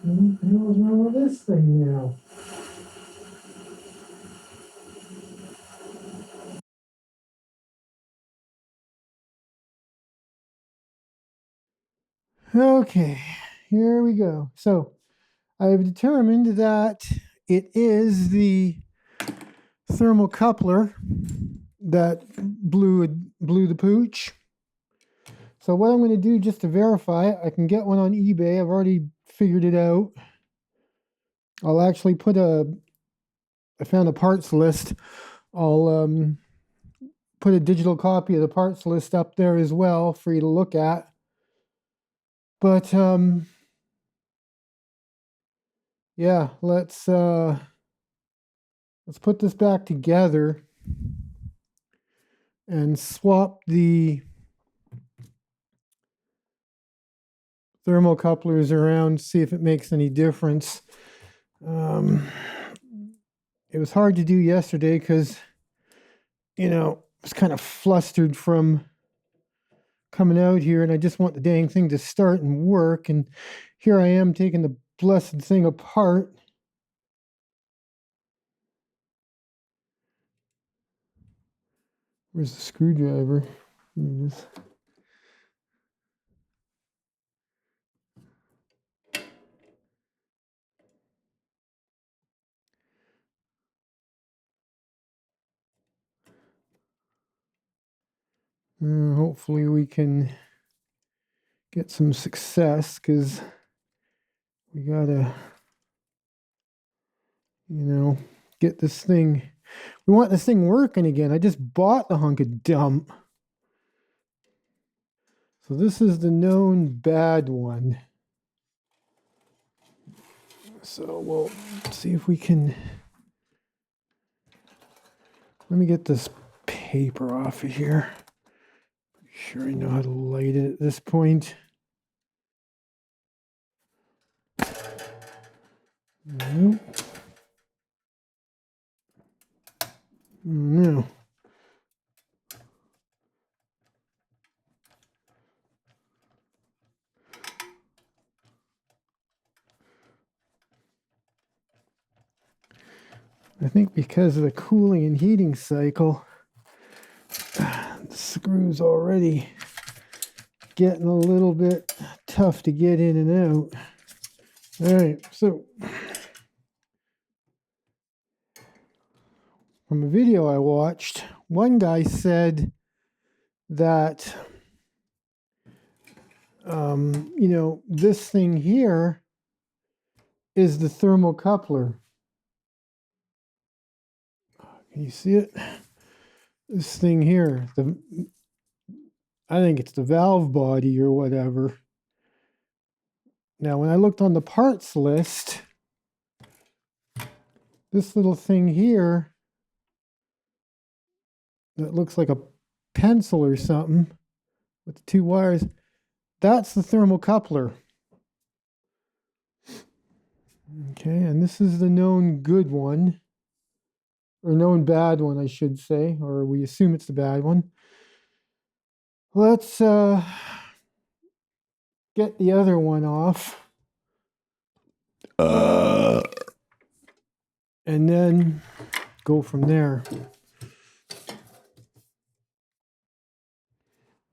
What the hell is wrong with this thing now? Okay, here we go. So I've determined that it is the thermocoupler that blew the pooch. So what I'm going to do just to verify it, I can get one on eBay. I've already figured it out. I'll actually I found a parts list. I'll put a digital copy of the parts list up there as well for you to look at. But yeah, let's put this back together and swap the thermocouplers around, see if it makes any difference. It was hard to do yesterday because, I was kind of flustered from coming out here, and I just want the dang thing to start and work. And here I am taking the blessed thing apart. Where's the screwdriver? Here it is. Hopefully we can get some success, because we gotta, get this thing. We want this thing working again. I just bought the hunk of dump. So this is the known bad one. So we'll see if we can. Let me get this paper off of here. Pretty sure I know how to light it at this point. Nope. No. I think because of the cooling and heating cycle, the screw's already getting a little bit tough to get in and out. All right, so from a video I watched, one guy said that, this thing here is the thermocoupler. Can you see it? This thing here, I think it's the valve body or whatever. Now, when I looked on the parts list, this little thing here that looks like a pencil or something with the two wires, that's the thermocoupler. Okay, and this is the known good one, or known bad one, I should say, or we assume it's the bad one. Let's get the other one off. And then go from there.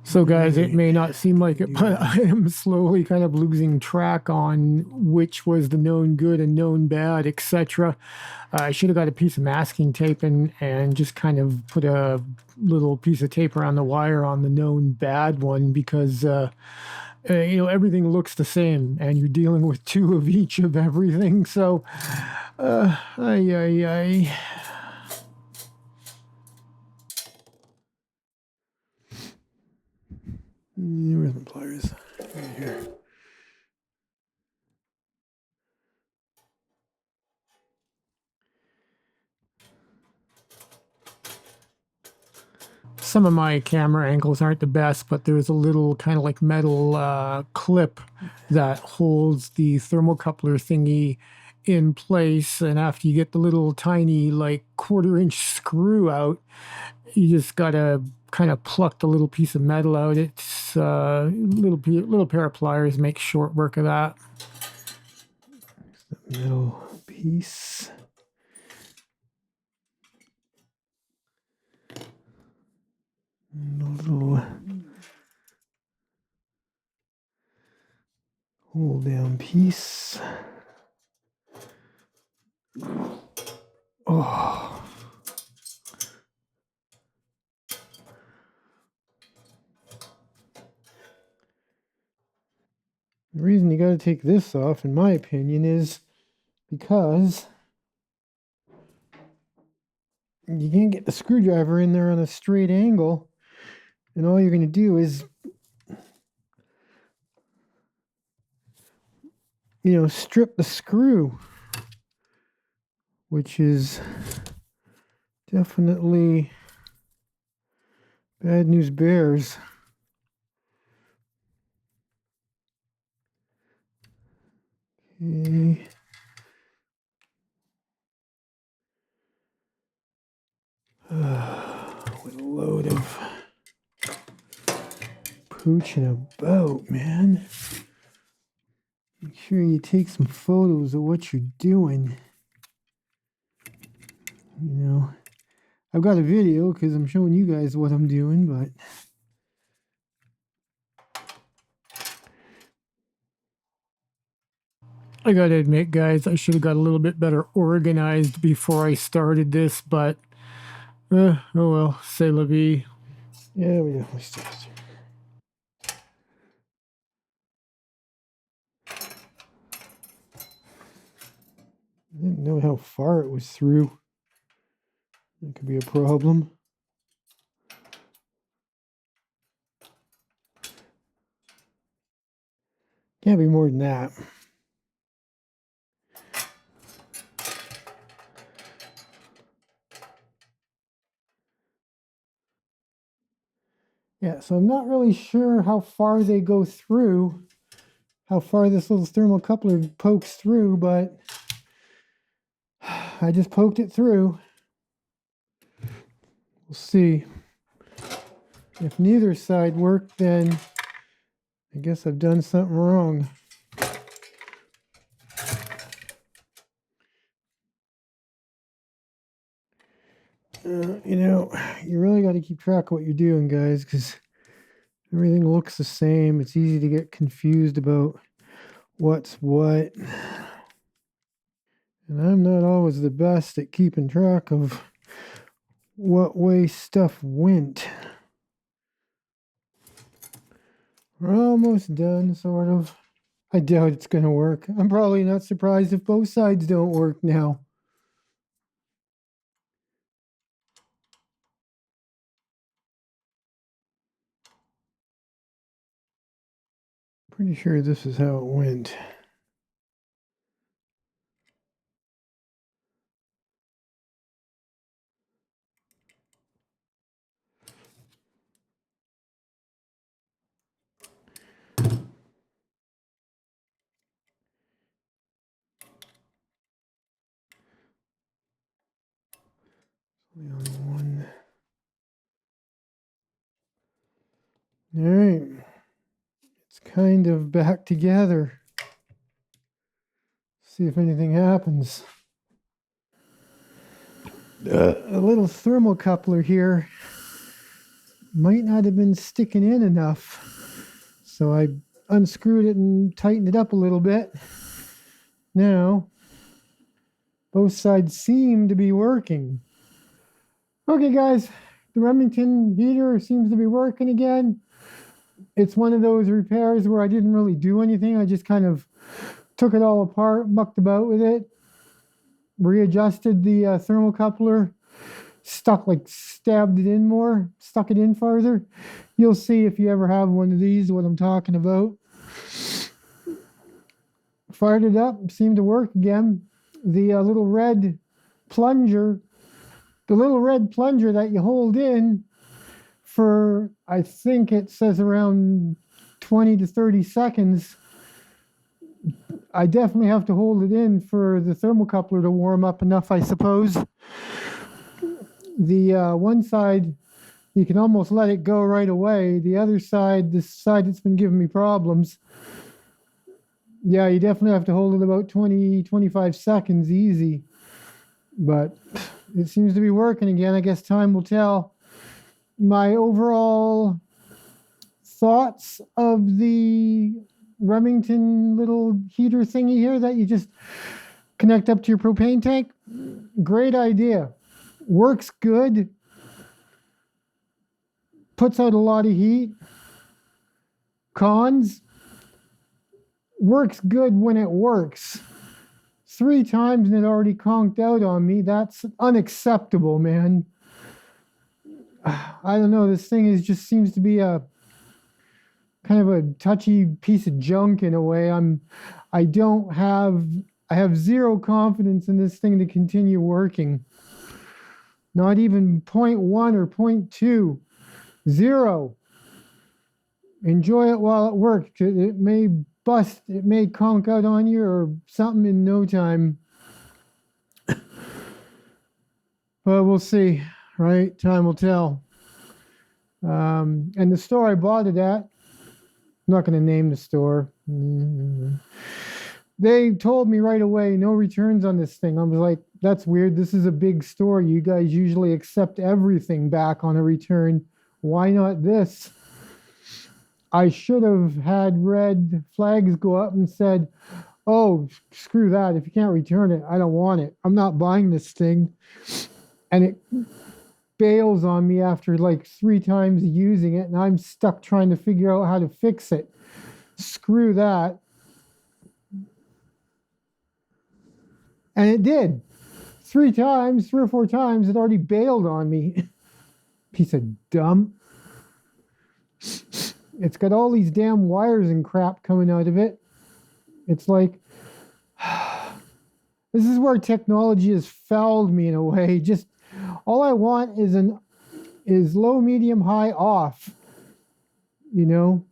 So guys, it may not seem like it, but I am slowly kind of losing track on which was the known good and known bad, etc. I should have got a piece of masking tape and just kind of put a little piece of tape around the wire on the known bad one, because everything looks the same and you're dealing with two of each of everything. So where's my pliers? Right here. Some of my camera angles aren't the best, but there's a little kind of like metal clip that holds the thermocoupler thingy in place. And after you get the little tiny like 1/4-inch screw out, you just gotta kind of pluck the little piece of metal out. It's a little pair of pliers makes short work of that. Metal piece. And a little hold down piece. Oh. The reason you got to take this off, in my opinion, is because you can't get the screwdriver in there on a straight angle, and all you're going to do is, strip the screw, which is definitely bad news bears. Okay. What a load of pooching about, man. Make sure you take some photos of what you're doing. I've got a video because I'm showing you guys what I'm doing, but I gotta admit, guys, I should have got a little bit better organized before I started this, but oh well, c'est la vie. Yeah, we definitely started. I didn't know how far it was through. That could be a problem. Can't be more than that. Yeah, so I'm not really sure how far they go through, how far this little thermocoupler pokes through, but I just poked it through. We'll see. If neither side worked, then I guess I've done something wrong. You really got to keep track of what you're doing, guys, because everything looks the same. It's easy to get confused about what's what. And I'm not always the best at keeping track of what way stuff went. We're almost done, sort of. I doubt it's going to work. I'm probably not surprised if both sides don't work now. Pretty sure this is how it went. One. All right. It's kind of back together. See if anything happens. A little thermocoupler here might not have been sticking in enough. So I unscrewed it and tightened it up a little bit. Now, both sides seem to be working. Okay, guys, the Remington heater seems to be working again. It's one of those repairs where I didn't really do anything. I just kind of took it all apart, mucked about with it, readjusted the thermocoupler, stabbed it in more, stuck it in farther. You'll see if you ever have one of these what I'm talking about. Fired it up, seemed to work again. The little red plunger that you hold in for, I think it says around 20 to 30 seconds. I definitely have to hold it in for the thermocoupler to warm up enough, I suppose. The one side, you can almost let it go right away. The other side, the side that's been giving me problems, Yeah, you definitely have to hold it about 20, 25 seconds easy. But it seems to be working again. I guess time will tell. My overall thoughts of the Remington little heater thingy here that you just connect up to your propane tank. Great idea. Works good. Puts out a lot of heat. Cons, works good when it works. 3 times and it already conked out on me. That's unacceptable, man. I don't know. This thing is just seems to be a kind of a touchy piece of junk in a way. I have zero confidence in this thing to continue working. Not even 0.1 or 0.2. Zero. Enjoy it while it works. It may bust, it may conk out on you or something in no time. But we'll see, right? Time will tell. And the store I bought it at, I'm not going to name the store. They told me right away, no returns on this thing. I was like, that's weird. This is a big store. You guys usually accept everything back on a return. Why not this? I should have had red flags go up and said, oh, screw that. If you can't return it, I don't want it. I'm not buying this thing. And it bails on me after like 3 times using it, and I'm stuck trying to figure out how to fix it. Screw that. And it did. 3 times, 3 or 4 times, it already bailed on me. Piece of dumb. It's got all these damn wires and crap coming out of it. It's like, this is where technology has fouled me in a way. Just all I want is low, medium, high, off. You know?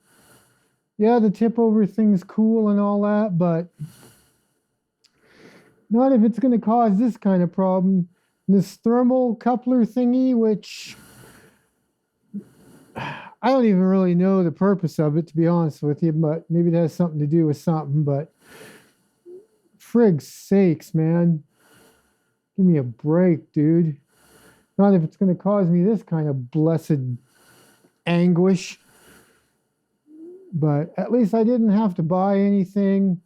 Yeah, the tip over thing's cool and all that, but not if it's going to cause this kind of problem. This thermal coupler thingy, which I don't even really know the purpose of it, to be honest with you, but maybe it has something to do with something, but frig's sakes, man. Give me a break, dude. Not if it's going to cause me this kind of blessed anguish. But at least I didn't have to buy anything,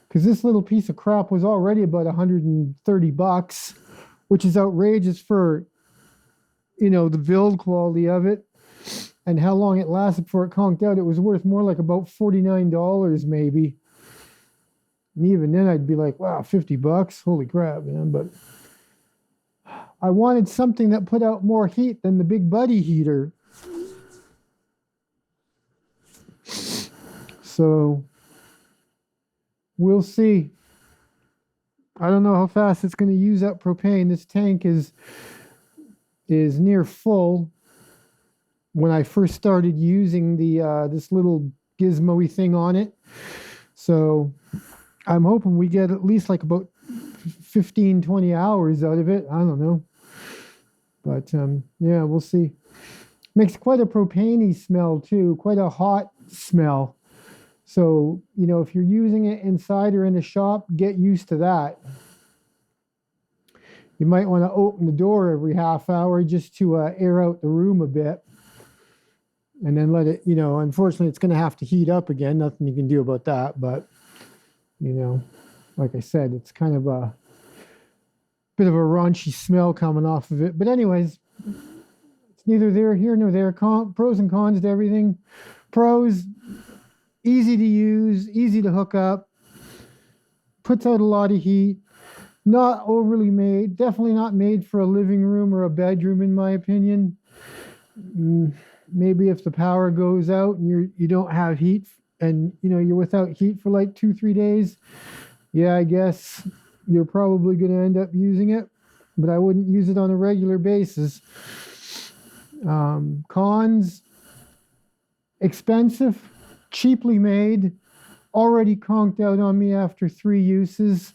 because this little piece of crap was already about $130, which is outrageous for, the build quality of it and how long it lasted before it conked out. It was worth more like about $49 maybe. And even then I'd be like, wow, $50. Holy crap, man. But I wanted something that put out more heat than the Big Buddy heater. So we'll see. I don't know how fast it's going to use up propane. This tank is near full. When I first started using the this little gizmo-y thing on it. So I'm hoping we get at least like about 15, 20 hours out of it. I don't know. But yeah, we'll see. Makes quite a propane-y smell too, quite a hot smell. So, if you're using it inside or in a shop, get used to that. You might want to open the door every half hour just to air out the room a bit. And then let it, unfortunately, it's going to have to heat up again. Nothing you can do about that. But, like I said, it's kind of a bit of a raunchy smell coming off of it. But anyways, it's neither here nor there. Pros and cons to everything. Pros, easy to use, easy to hook up, puts out a lot of heat, not overly made, definitely not made for a living room or a bedroom, in my opinion. Maybe if the power goes out and you don't have heat and you're without heat for like 2-3 days, yeah, I guess you're probably going to end up using it, but I wouldn't use it on a regular basis. Cons, expensive, cheaply made, already conked out on me after 3 uses,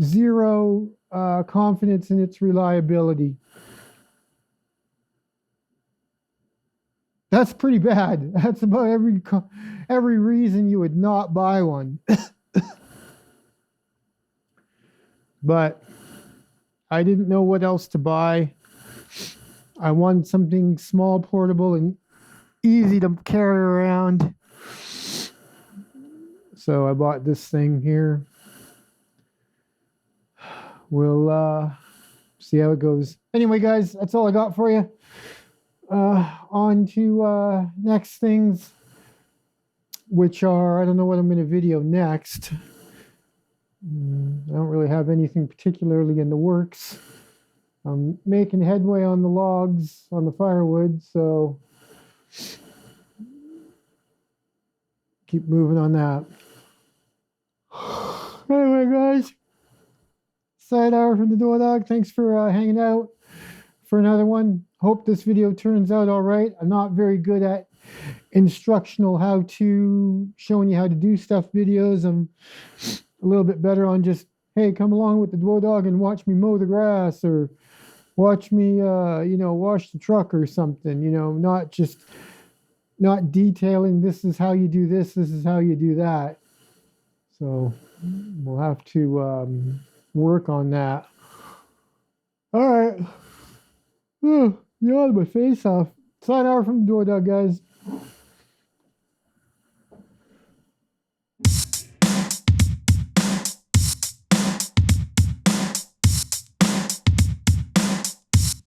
zero confidence in its reliability. That's pretty bad. That's about every reason you would not buy one. But I didn't know what else to buy. I wanted something small, portable, and easy to carry around. So I bought this thing here. We'll see how it goes. Anyway, guys, that's all I got for you. On to next things, which are, I don't know what I'm going to video next. I don't really have anything particularly in the works. I'm making headway on the logs, on the firewood, so keep moving on that. Anyway, guys, side hour from the Door Dog. Thanks for hanging out for another one. Hope this video turns out all right. I'm not very good at instructional how-to, showing you how to do stuff videos. I'm a little bit better on just, hey, come along with the Dwarf Dog and watch me mow the grass, or watch me, wash the truck or something, not detailing, this is how you do this is how you do that. So we'll have to work on that. All right. Yawn my face off. Sign out from the Door Dog, guys.